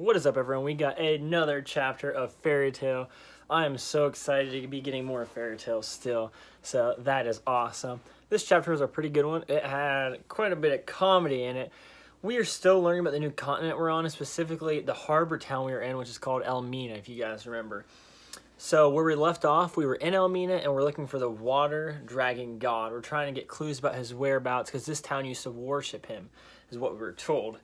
What is up, everyone? We got another chapter of Fairy Tail. I am so excited to be getting more Fairy Tail still, so that is awesome. This chapter was a pretty good one. It had quite a bit of comedy in it. We are still learning about the new continent we're on, and specifically the harbor town we were in, which is called Elmina, if you guys remember. So where we left off, we were in Elmina, and we're looking for the water dragon god. We're trying to get clues about his whereabouts, because this town used to worship him, is what we were told.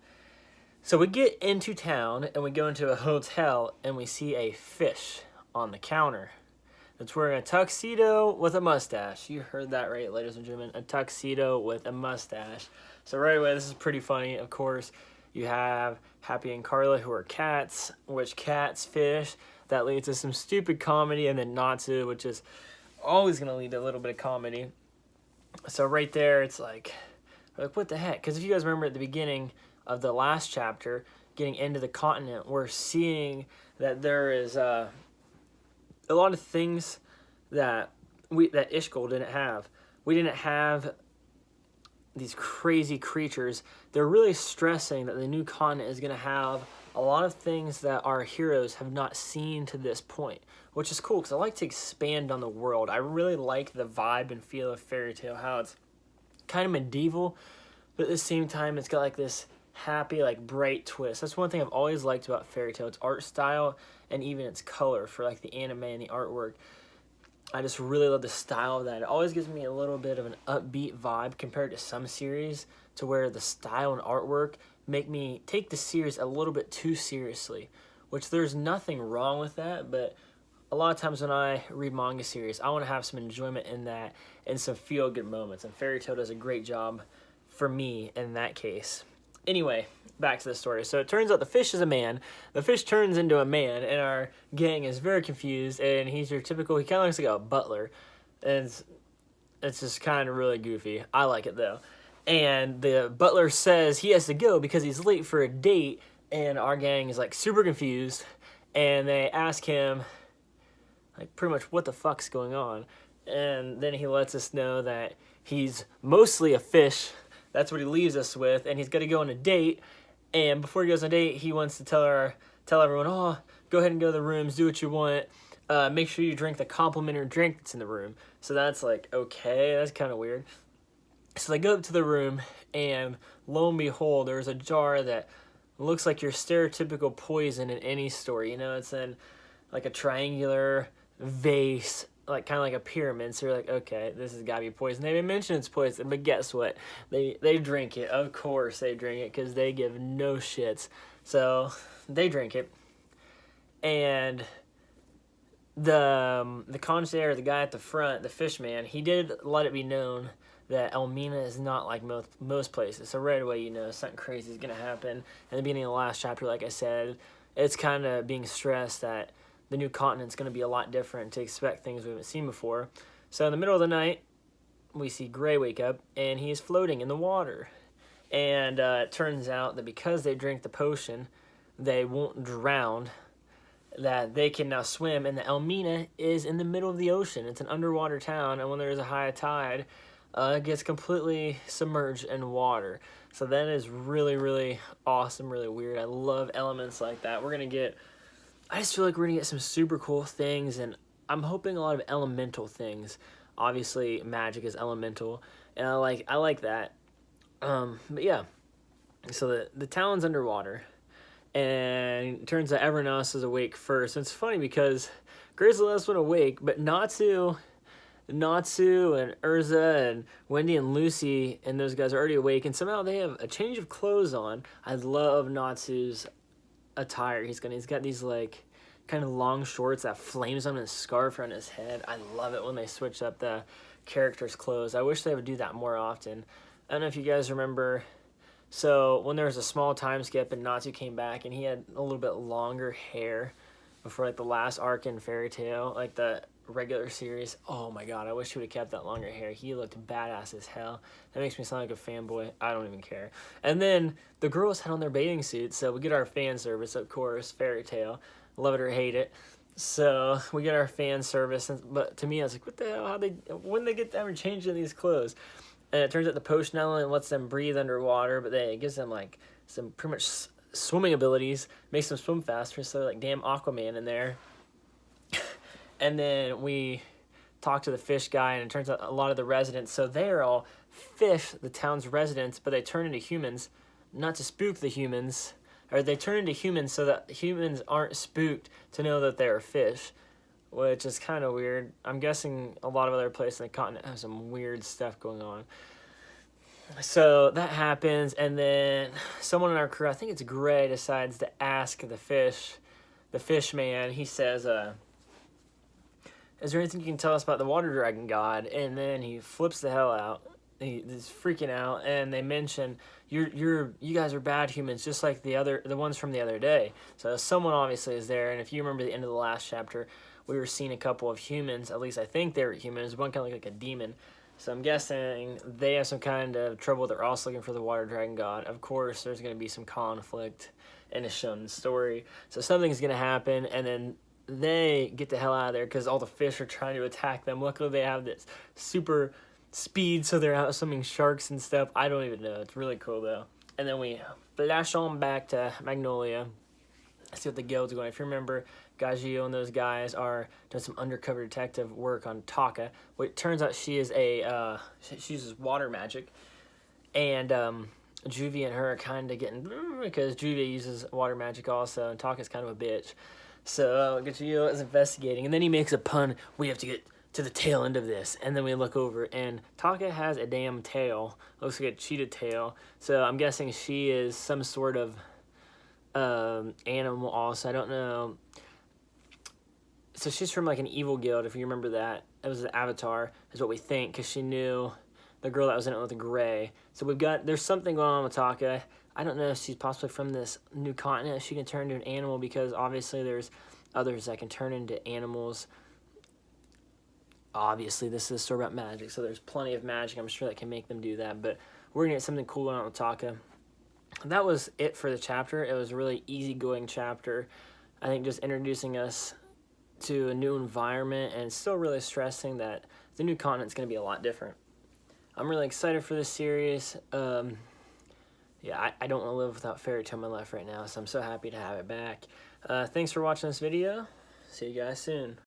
So we get into town, and we go into a hotel, and we see a fish on the counter that's wearing a tuxedo with a mustache. You heard that right, ladies and gentlemen, a tuxedo with a mustache. So right away, this is pretty funny. Of course, you have Happy and Carla, who are cats, which cats fish. That leads to some stupid comedy, and then Natsu, which is always going to lead to a little bit of comedy. So right there, it's like what the heck? Because if you guys remember at the beginning of the last chapter, getting into the continent, we're seeing that there is a lot of things that Ishgol didn't have. We didn't have these crazy creatures. They're really stressing that the new continent is going to have a lot of things that our heroes have not seen to this point, which is cool because I like to expand on the world. I really like the vibe and feel of Fairy Tail, how it's kind of medieval, but at the same time it's got like this happy, like bright twist. That's one thing I've always liked about Fairy Tail, its art style and even its color for like the anime and the artwork. I just really love the style of that. It always gives me a little bit of an upbeat vibe compared to some series, to where the style and artwork make me take the series a little bit too seriously, which there's nothing wrong with that, but a lot of times when I read manga series, I want to have some enjoyment in that and some feel-good moments, and Fairy Tail does a great job for me in that case. Anyway, back to the story. So it turns out the fish is a man. The fish turns into a man, and our gang is very confused, and he's your typical, he kind of looks like a butler. And it's just kind of really goofy. I like it, though. And the butler says he has to go because he's late for a date, and our gang is, like, super confused, and they ask him, like, pretty much what the fuck's going on. And then he lets us know that he's mostly a fish. That's what he leaves us with, and he's got to go on a date. And before he goes on a date, he wants to tell everyone, oh, go ahead and go to the rooms, do what you want. Make sure you drink the complimentary drink that's in the room. So that's like, okay, that's kind of weird. So they go up to the room, and lo and behold, there's a jar that looks like your stereotypical poison in any story. You know, it's in like a triangular vase, like kind of like a pyramid. So you're like, okay, this has got to be poison. They didn't mention it's poison, but guess what? They drink it. Of course they drink it, because they give no shits. So they drink it, and the concierge, the guy at the front, the fish man, he did let it be known that Elmina is not like most places. So right away, you know, something crazy is going to happen. In the beginning of the last chapter, like I said, it's kind of being stressed that the new continent's going to be a lot different, to expect things we haven't seen before. So in the middle of the night, we see Gray wake up, and he's floating in the water. And it turns out that because they drink the potion, they won't drown, that they can now swim, and the Elmina is in the middle of the ocean. It's an underwater town, and when there's a high tide, it gets completely submerged in water. So that is really, really awesome, really weird. I love elements like that. I just feel like we're going to get some super cool things, and I'm hoping a lot of elemental things. Obviously, magic is elemental, and I like that. But yeah, so the town's underwater, and it turns out everyone else is awake first. And it's funny because Gray's the last one awake, but Natsu and Urza and Wendy and Lucy and those guys are already awake, and somehow they have a change of clothes on. I love Natsu's attire. He's got these like kind of long shorts that flames on his scarf around his head. I love it when they switch up the characters' clothes. I wish they would do that more often. I don't know if you guys remember, so when there was a small time skip and Natsu came back and he had a little bit longer hair before like the last arc in Fairy Tail, like the regular series. Oh my god, I wish he would have kept that longer hair. He looked badass as hell. That makes me sound like a fanboy. I don't even care. And then the girls had on their bathing suits, so we get our fan service, of course, Fairy Tail. Love it or hate it. So we get our fan service, but to me, I was like, what the hell? When they get to ever change in these clothes? And it turns out the potion not only lets them breathe underwater, but it gives them like some pretty much swimming abilities, makes them swim faster, so they're like damn Aquaman in there. And then we talk to the fish guy, and it turns out a lot of the residents, so they're all fish, the town's residents, but they turn into humans, not to spook the humans, or they turn into humans so that humans aren't spooked to know that they're fish, which is kind of weird. I'm guessing a lot of other places in the continent have some weird stuff going on. So that happens, and then someone in our crew, I think it's Gray, decides to ask the fish man. He says, is there anything you can tell us about the water dragon god? And then he flips the hell out. He's freaking out, and they mention you guys are bad humans, just like the ones from the other day. So someone obviously is there, and if you remember the end of the last chapter, we were seeing a couple of humans. At least I think they were humans. One kind of looked like a demon. So I'm guessing they have some kind of trouble. They're also looking for the water dragon god. Of course, there's going to be some conflict in a shown story. So something's going to happen, and then they get the hell out of there because all the fish are trying to attack them. Luckily, they have this super speed, so they're out swimming sharks and stuff. I don't even know. It's really cool, though. And then we flash on back to Magnolia. See what the guild's going. If you remember, Gagio and those guys are doing some undercover detective work on Taka. Well, it turns out she is she uses water magic. And Juvie and her are kind of getting, because Juvie uses water magic also, and Taka's kind of a bitch. So Gagio is investigating, and then he makes a pun, we have to get to the tail end of this. And then we look over, and Taka has a damn tail. Looks like a cheetah tail. So I'm guessing she is some sort of animal also. I don't know. So she's from like an evil guild, if you remember that. It was an avatar, is what we think, because she knew the girl that was in it with the gray. So there's something going on with Taka. I don't know if she's possibly from this new continent. She can turn into an animal, because obviously there's others that can turn into animals. Obviously, this is a story about magic, so there's plenty of magic, I'm sure, that can make them do that. But we're going to get something cool on with Taka. That was it for the chapter. It was a really easygoing chapter. I think just introducing us to a new environment, and still really stressing that the new continent's going to be a lot different. I'm really excited for this series. Yeah, I don't want to live without Fairy Tail in my life right now, so I'm so happy to have it back. Thanks for watching this video. See you guys soon.